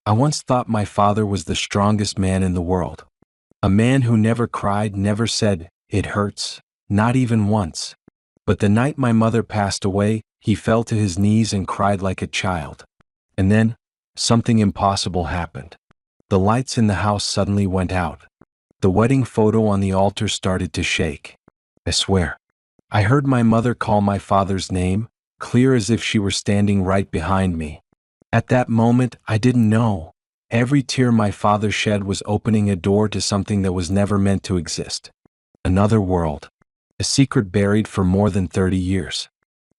I once thought my father was the strongest man in the world. A man who never cried, never said, "It hurts," not even once. But the night my mother passed away, he fell to his knees and cried like a child. And then, something impossible happened. The lights in the house suddenly went out. The wedding photo on the altar started to shake. I swear. I heard my mother call my father's name, clear as if she were standing right behind me. At that moment, I didn't know. Every tear my father shed was opening a door to something that was never meant to exist. Another world. A secret buried for more than 30 years.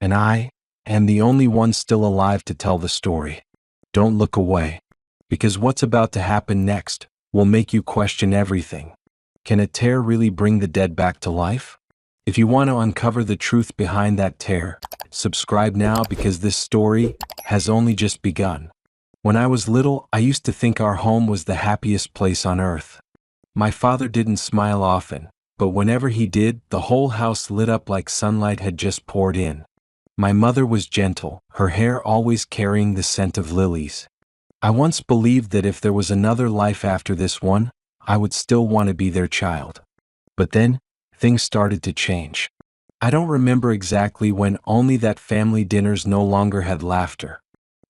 And I am the only one still alive to tell the story. Don't look away. Because what's about to happen next will make you question everything. Can a tear really bring the dead back to life? If you want to uncover the truth behind that tear, subscribe now because this story has only just begun. When I was little, I used to think our home was the happiest place on earth. My father didn't smile often, but whenever he did, the whole house lit up like sunlight had just poured in. My mother was gentle, her hair always carrying the scent of lilies. I once believed that if there was another life after this one, I would still want to be their child. But then, things started to change. I don't remember exactly when, only that family dinners no longer had laughter.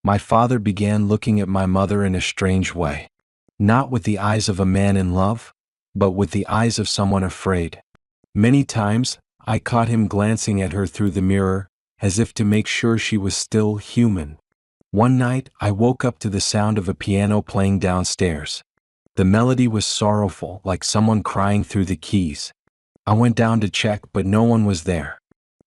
My father began looking at my mother in a strange way. Not with the eyes of a man in love, but with the eyes of someone afraid. Many times, I caught him glancing at her through the mirror, as if to make sure she was still human. One night, I woke up to the sound of a piano playing downstairs. The melody was sorrowful, like someone crying through the keys. I went down to check, but no one was there.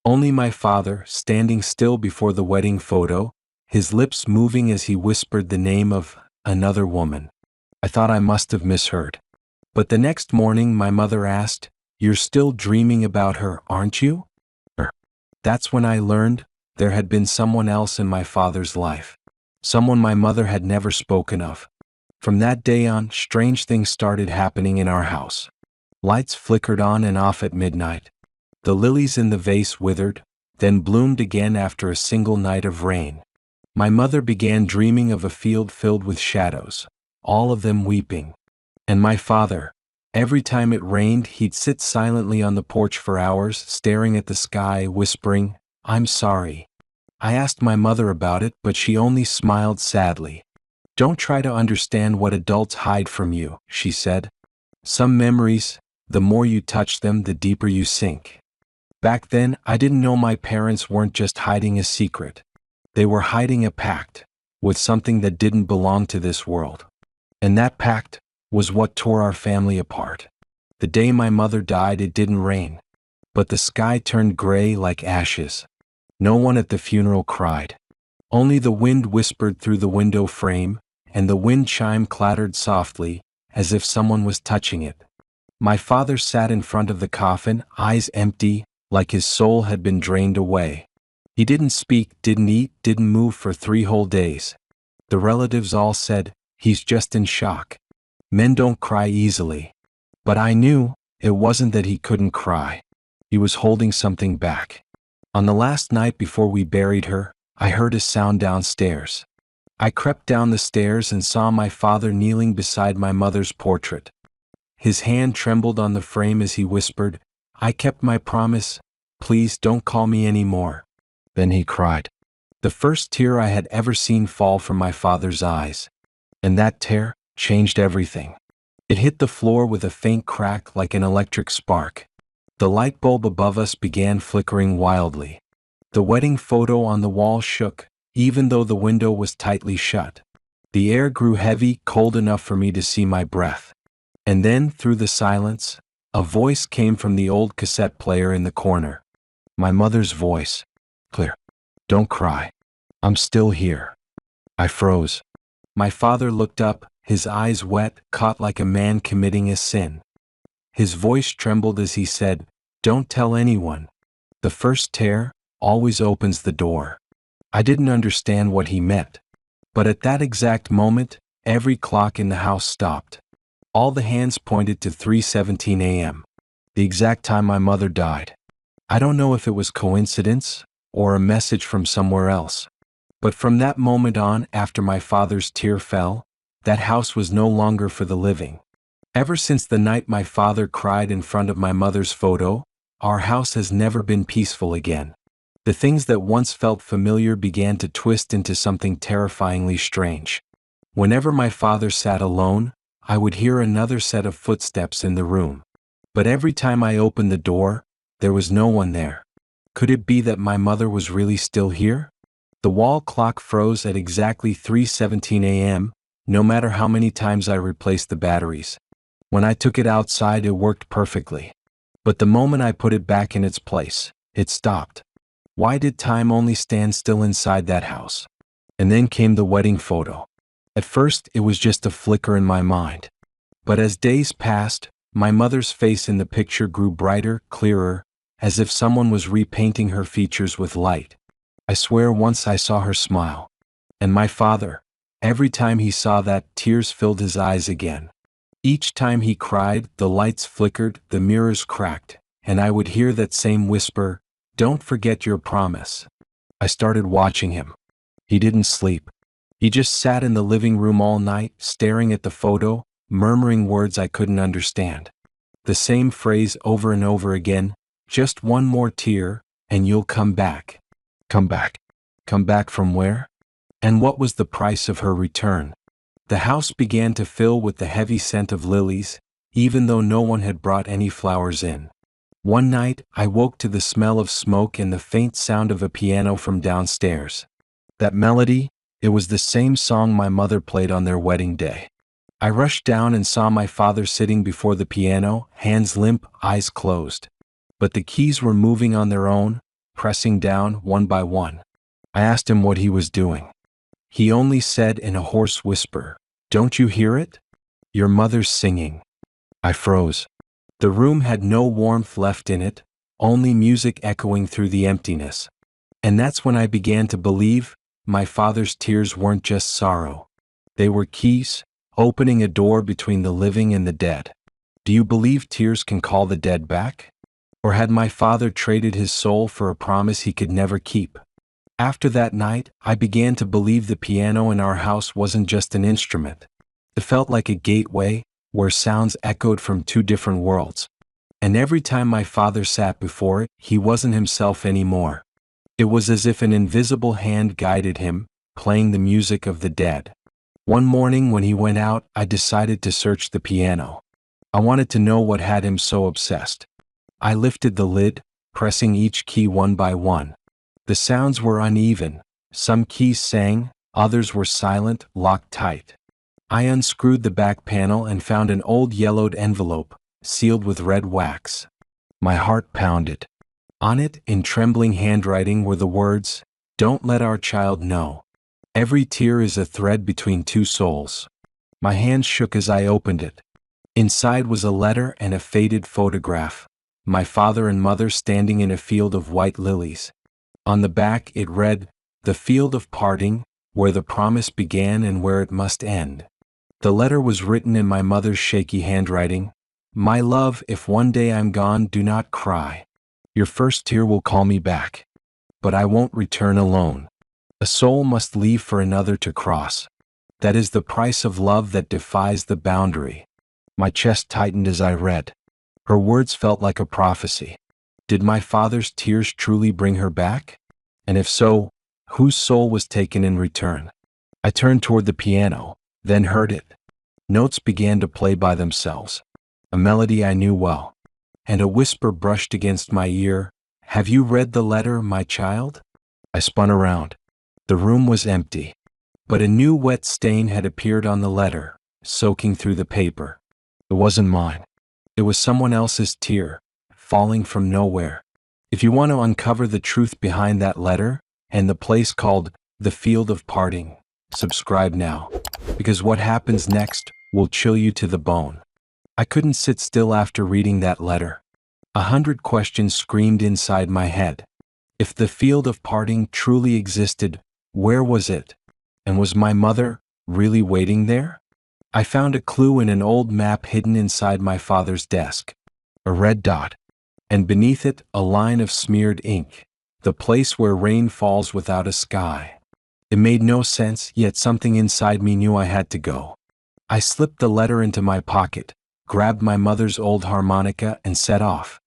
Only my father, standing still before the wedding photo, his lips moving as he whispered the name of another woman. I thought I must have misheard. But the next morning my mother asked, "You're still dreaming about her, aren't you?" That's when I learned there had been someone else in my father's life. Someone my mother had never spoken of. From that day on, strange things started happening in our house. Lights flickered on and off at midnight. The lilies in the vase withered, then bloomed again after a single night of rain. My mother began dreaming of a field filled with shadows, all of them weeping. And my father, every time it rained, he'd sit silently on the porch for hours, staring at the sky, whispering, "I'm sorry." I asked my mother about it, but she only smiled sadly. "Don't try to understand what adults hide from you," she said. "Some memories, the more you touch them, the deeper you sink." Back then, I didn't know my parents weren't just hiding a secret. They were hiding a pact with something that didn't belong to this world. And that pact was what tore our family apart. The day my mother died, it didn't rain, but the sky turned gray like ashes. No one at the funeral cried. Only the wind whispered through the window frame, and the wind chime clattered softly, as if someone was touching it. My father sat in front of the coffin, eyes empty, like his soul had been drained away. He didn't speak, didn't eat, didn't move for 3 whole days. The relatives all said, "He's just in shock. Men don't cry easily." But I knew it wasn't that he couldn't cry. He was holding something back. On the last night before we buried her, I heard a sound downstairs. I crept down the stairs and saw my father kneeling beside my mother's portrait. His hand trembled on the frame as he whispered, "I kept my promise. Please don't call me anymore." Then he cried. The first tear I had ever seen fall from my father's eyes. And that tear changed everything. It hit the floor with a faint crack like an electric spark. The light bulb above us began flickering wildly. The wedding photo on the wall shook, even though the window was tightly shut. The air grew heavy, cold enough for me to see my breath. And then, through the silence, a voice came from the old cassette player in the corner. My mother's voice. Clear. "Don't cry. I'm still here." I froze. My father looked up, his eyes wet, caught like a man committing a sin. His voice trembled as he said, "Don't tell anyone. The first tear always opens the door." I didn't understand what he meant. But at that exact moment, every clock in the house stopped. All the hands pointed to 3:17 a.m., the exact time my mother died. I don't know if it was coincidence or a message from somewhere else. But from that moment on, after my father's tear fell, That house was no longer for the living. Ever since the night my father cried in front of my mother's photo, our house has never been peaceful again. The things that once felt familiar began to twist into something terrifyingly strange. Whenever my father sat alone, I would hear another set of footsteps in the room. But every time I opened the door, there was no one there. Could it be that my mother was really still here? The wall clock froze at exactly 3:17 a.m., no matter how many times I replaced the batteries. When I took it outside, it worked perfectly. But the moment I put it back in its place, it stopped. Why did time only stand still inside that house? And then came the wedding photo. At first, it was just a flicker in my mind. But as days passed, my mother's face in the picture grew brighter, clearer, as if someone was repainting her features with light. I swear once I saw her smile. And my father, every time he saw that, tears filled his eyes again. Each time he cried, the lights flickered, the mirrors cracked, and I would hear that same whisper, "Don't forget your promise." I started watching him. He didn't sleep. He just sat in the living room all night, staring at the photo, murmuring words I couldn't understand. The same phrase over and over again, "Just one more tear, and you'll come back." Come back. Come back from where? And what was the price of her return? The house began to fill with the heavy scent of lilies, even though no one had brought any flowers in. One night, I woke to the smell of smoke and the faint sound of a piano from downstairs. That melody, it was the same song my mother played on their wedding day. I rushed down and saw my father sitting before the piano, hands limp, eyes closed. But the keys were moving on their own, pressing down one by one. I asked him what he was doing. He only said in a hoarse whisper, "Don't you hear it? Your mother's singing." I froze. The room had no warmth left in it, only music echoing through the emptiness. And that's when I began to believe my father's tears weren't just sorrow. They were keys, opening a door between the living and the dead. Do you believe tears can call the dead back? Or had my father traded his soul for a promise he could never keep? After that night, I began to believe the piano in our house wasn't just an instrument. It felt like a gateway, where sounds echoed from two different worlds. And every time my father sat before it, he wasn't himself anymore. It was as if an invisible hand guided him, playing the music of the dead. One morning when he went out, I decided to search the piano. I wanted to know what had him so obsessed. I lifted the lid, pressing each key one by one. The sounds were uneven. Some keys sang, others were silent, locked tight. I unscrewed the back panel and found an old yellowed envelope, sealed with red wax. My heart pounded. On it, in trembling handwriting, were the words, "Don't let our child know. Every tear is a thread between two souls." My hands shook as I opened it. Inside was a letter and a faded photograph. My father and mother standing in a field of white lilies. On the back it read, "The field of parting, where the promise began and where it must end." The letter was written in my mother's shaky handwriting. "My love, if one day I'm gone, do not cry. Your first tear will call me back. But I won't return alone. A soul must leave for another to cross. That is the price of love that defies the boundary." My chest tightened as I read. Her words felt like a prophecy. Did my father's tears truly bring her back? And if so, whose soul was taken in return? I turned toward the piano, then heard it. Notes began to play by themselves. A melody I knew well. And a whisper brushed against my ear, "Have you read the letter, my child?" I spun around. The room was empty. But a new wet stain had appeared on the letter, soaking through the paper. It wasn't mine. It was someone else's tear, falling from nowhere. If you want to uncover the truth behind that letter, and the place called The Field of Parting, subscribe now. Because what happens next will chill you to the bone. I couldn't sit still after reading that letter. 100 questions screamed inside my head. If the field of parting truly existed, where was it? And was my mother really waiting there? I found a clue in an old map hidden inside my father's desk. A red dot. And beneath it, a line of smeared ink. The place where rain falls without a sky. It made no sense, yet something inside me knew I had to go. I slipped the letter into my pocket, grabbed my mother's old harmonica and set off.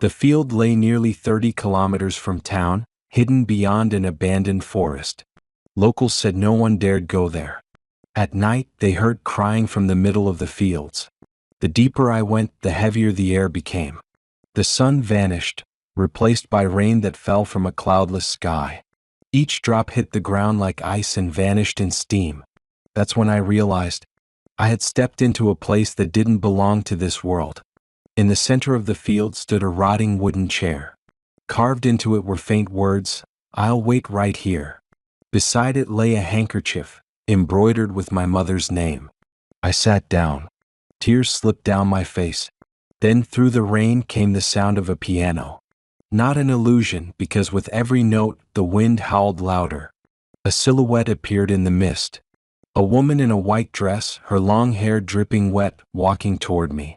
The field lay nearly 30 kilometers from town, hidden beyond an abandoned forest. Locals said no one dared go there. At night, they heard crying from the middle of the fields. The deeper I went, the heavier the air became. The sun vanished, replaced by rain that fell from a cloudless sky. Each drop hit the ground like ice and vanished in steam. That's when I realized I had stepped into a place that didn't belong to this world. In the center of the field stood a rotting wooden chair. Carved into it were faint words, "I'll wait right here." Beside it lay a handkerchief, embroidered with my mother's name. I sat down. Tears slipped down my face. Then through the rain came the sound of a piano. Not an illusion, because with every note, the wind howled louder. A silhouette appeared in the mist. A woman in a white dress, her long hair dripping wet, walking toward me.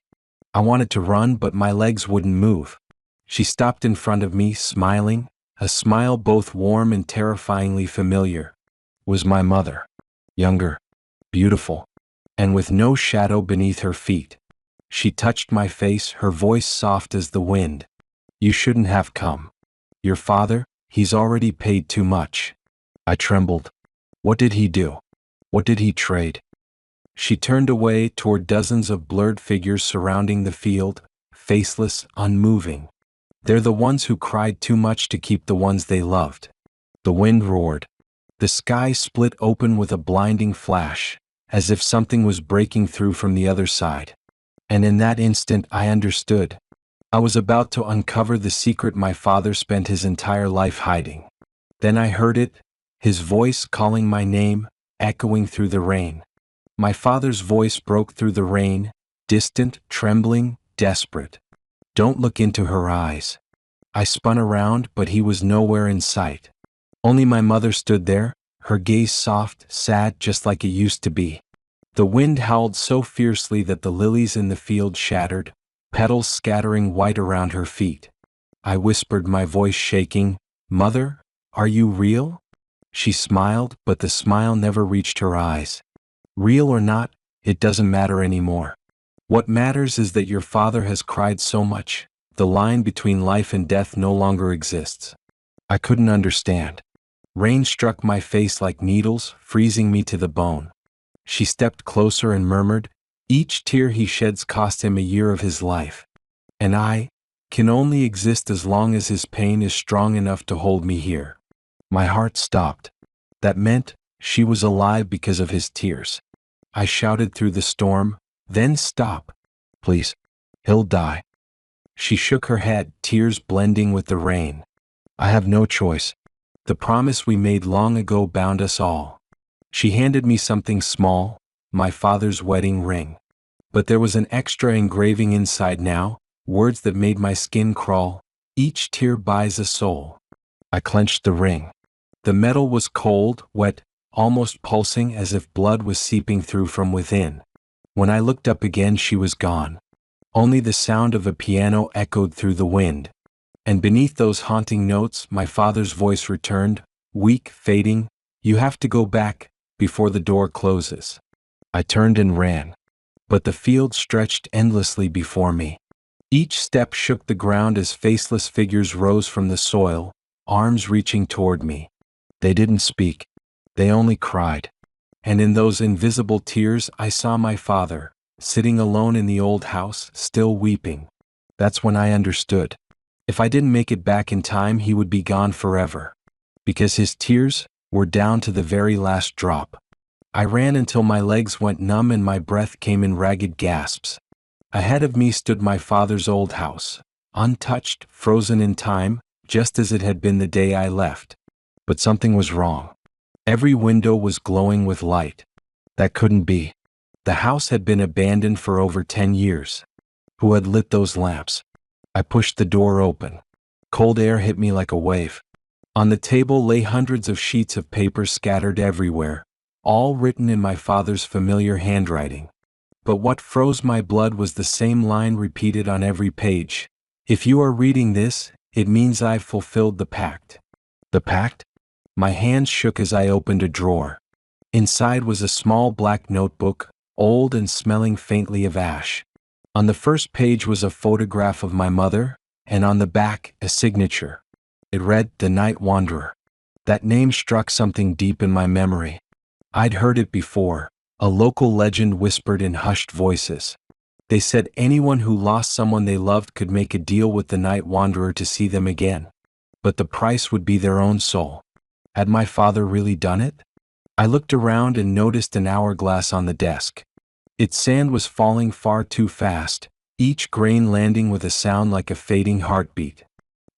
I wanted to run, but my legs wouldn't move. She stopped in front of me, smiling, a smile both warm and terrifyingly familiar. Was my mother. Younger, beautiful, and with no shadow beneath her feet. She touched my face, her voice soft as the wind. "You shouldn't have come. Your father, he's already paid too much." I trembled. What did he do? What did he trade? She turned away toward dozens of blurred figures surrounding the field, faceless, unmoving. They're the ones who cried too much to keep the ones they loved. The wind roared. The sky split open with a blinding flash, as if something was breaking through from the other side. And in that instant I understood. I was about to uncover the secret my father spent his entire life hiding. Then I heard it, his voice calling my name, echoing through the rain. My father's voice broke through the rain, distant, trembling, desperate. "Don't look into her eyes." I spun around, but he was nowhere in sight. Only my mother stood there, her gaze soft, sad, just like it used to be. The wind howled so fiercely that the lilies in the field shattered, petals scattering white around her feet. I whispered, my voice shaking, "Mother, are you real?" She smiled, but the smile never reached her eyes. "Real or not, it doesn't matter anymore. What matters is that your father has cried so much, the line between life and death no longer exists." I couldn't understand. Rain struck my face like needles, freezing me to the bone. She stepped closer and murmured, "Each tear he sheds cost him a year of his life. And I can only exist as long as his pain is strong enough to hold me here." My heart stopped. That meant she was alive because of his tears. I shouted through the storm, "Then stop. Please. He'll die." She shook her head, tears blending with the rain. "I have no choice. The promise we made long ago bound us all." She handed me something small, my father's wedding ring. But there was an extra engraving inside now, words that made my skin crawl. "Each tear buys a soul." I clenched the ring. The metal was cold, wet, almost pulsing, as if blood was seeping through from within. When I looked up again, she was gone. Only the sound of a piano echoed through the wind. And beneath those haunting notes, my father's voice returned, weak, fading, "You have to go back, before the door closes." I turned and ran. But the field stretched endlessly before me. Each step shook the ground as faceless figures rose from the soil, arms reaching toward me. They didn't speak. They only cried. And in those invisible tears I saw my father, sitting alone in the old house, still weeping. That's when I understood. If I didn't make it back in time, he would be gone forever. Because his tears were down to the very last drop. I ran until my legs went numb and my breath came in ragged gasps. Ahead of me stood my father's old house, untouched, frozen in time, just as it had been the day I left. But something was wrong. Every window was glowing with light. That couldn't be. The house had been abandoned for over 10 years. Who had lit those lamps? I pushed the door open. Cold air hit me like a wave. On the table lay hundreds of sheets of paper scattered everywhere, all written in my father's familiar handwriting. But what froze my blood was the same line repeated on every page. "If you are reading this, it means I've fulfilled the pact." The pact? My hands shook as I opened a drawer. Inside was a small black notebook, old and smelling faintly of ash. On the first page was a photograph of my mother, and on the back, a signature. It read, "The Night Wanderer." That name struck something deep in my memory. I'd heard it before, a local legend whispered in hushed voices. They said anyone who lost someone they loved could make a deal with the Night Wanderer to see them again. But the price would be their own soul. Had my father really done it? I looked around and noticed an hourglass on the desk. Its sand was falling far too fast, each grain landing with a sound like a fading heartbeat.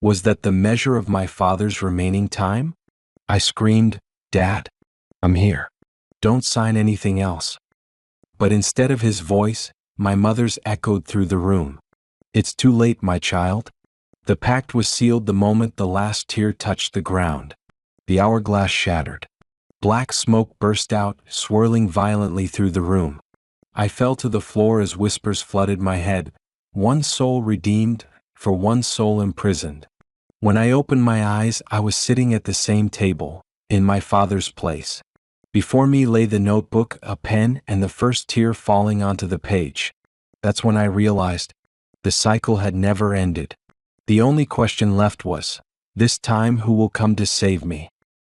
Was that the measure of my father's remaining time? I screamed, "Dad, I'm here. Don't sign anything else." But instead of his voice, my mother's echoed through the room. "It's too late, my child." The pact was sealed the moment the last tear touched the ground. The hourglass shattered. Black smoke burst out, swirling violently through the room. I fell to the floor as whispers flooded my head. One soul redeemed, for one soul imprisoned. When I opened my eyes, I was sitting at the same table, in my father's place. Before me lay the notebook, a pen, and the first tear falling onto the page. That's when I realized the cycle had never ended. The only question left was, this time who will come to save me?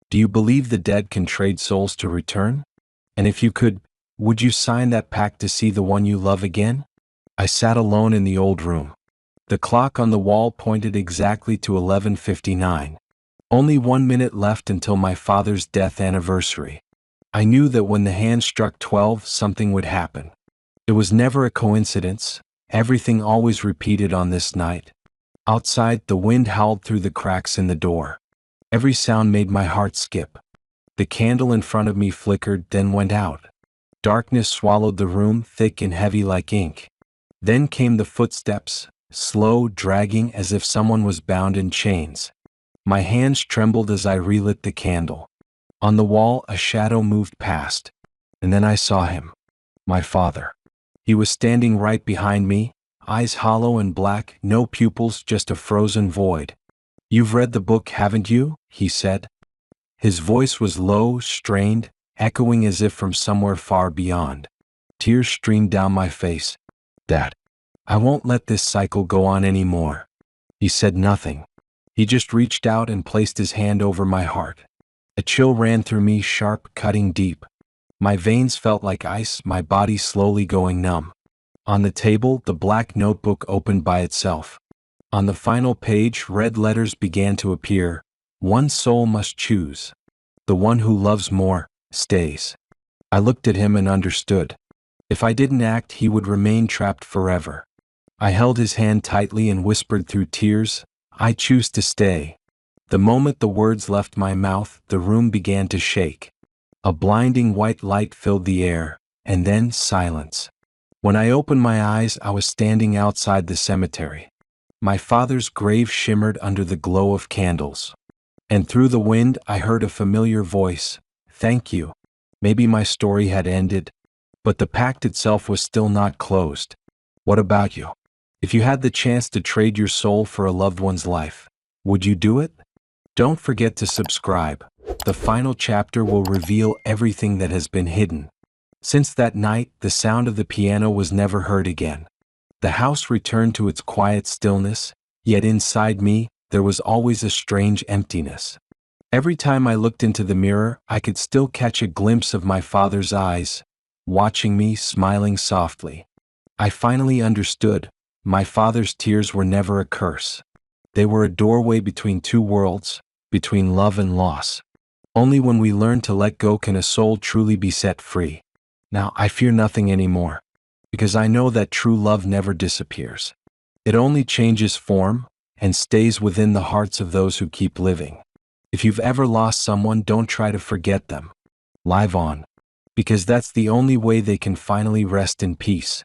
Do you believe the dead can trade souls to return? And if you could, would you sign that pact to see the one you love again? I sat alone in the old room. The clock on the wall pointed exactly to 11:59. Only 1 minute left until my father's death anniversary. I knew that when the hand struck 12, something would happen. It was never a coincidence. Everything always repeated on this night. Outside, the wind howled through the cracks in the door. Every sound made my heart skip. The candle in front of me flickered, then went out. Darkness swallowed the room, thick and heavy like ink. Then came the footsteps, slow, dragging as if someone was bound in chains. My hands trembled as I relit the candle. On the wall, a shadow moved past. And then I saw him. My father. He was standing right behind me, eyes hollow and black, no pupils, just a frozen void. "You've read the book, haven't you?" he said. His voice was low, strained, echoing as if from somewhere far beyond. Tears streamed down my face. "Dad, I won't let this cycle go on anymore." He said nothing. He just reached out and placed his hand over my heart. A chill ran through me, sharp, cutting deep. My veins felt like ice, my body slowly going numb. On the table, the black notebook opened by itself. On the final page, red letters began to appear. "One soul must choose. The one who loves more, stays." I looked at him and understood. If I didn't act, he would remain trapped forever. I held his hand tightly and whispered through tears, "I choose to stay." The moment the words left my mouth, the room began to shake. A blinding white light filled the air, and then silence. When I opened my eyes, I was standing outside the cemetery. My father's grave shimmered under the glow of candles. And through the wind, I heard a familiar voice, "Thank you." Maybe my story had ended, but the pact itself was still not closed. What about you? If you had the chance to trade your soul for a loved one's life, would you do it? Don't forget to subscribe. The final chapter will reveal everything that has been hidden. Since that night, the sound of the piano was never heard again. The house returned to its quiet stillness, yet inside me, there was always a strange emptiness. Every time I looked into the mirror, I could still catch a glimpse of my father's eyes, watching me, smiling softly. I finally understood. My father's tears were never a curse. They were a doorway between two worlds, between love and loss. Only when we learn to let go can a soul truly be set free. Now I fear nothing anymore, because I know that true love never disappears. It only changes form and stays within the hearts of those who keep living. If you've ever lost someone, don't try to forget them. Live on, because that's the only way they can finally rest in peace.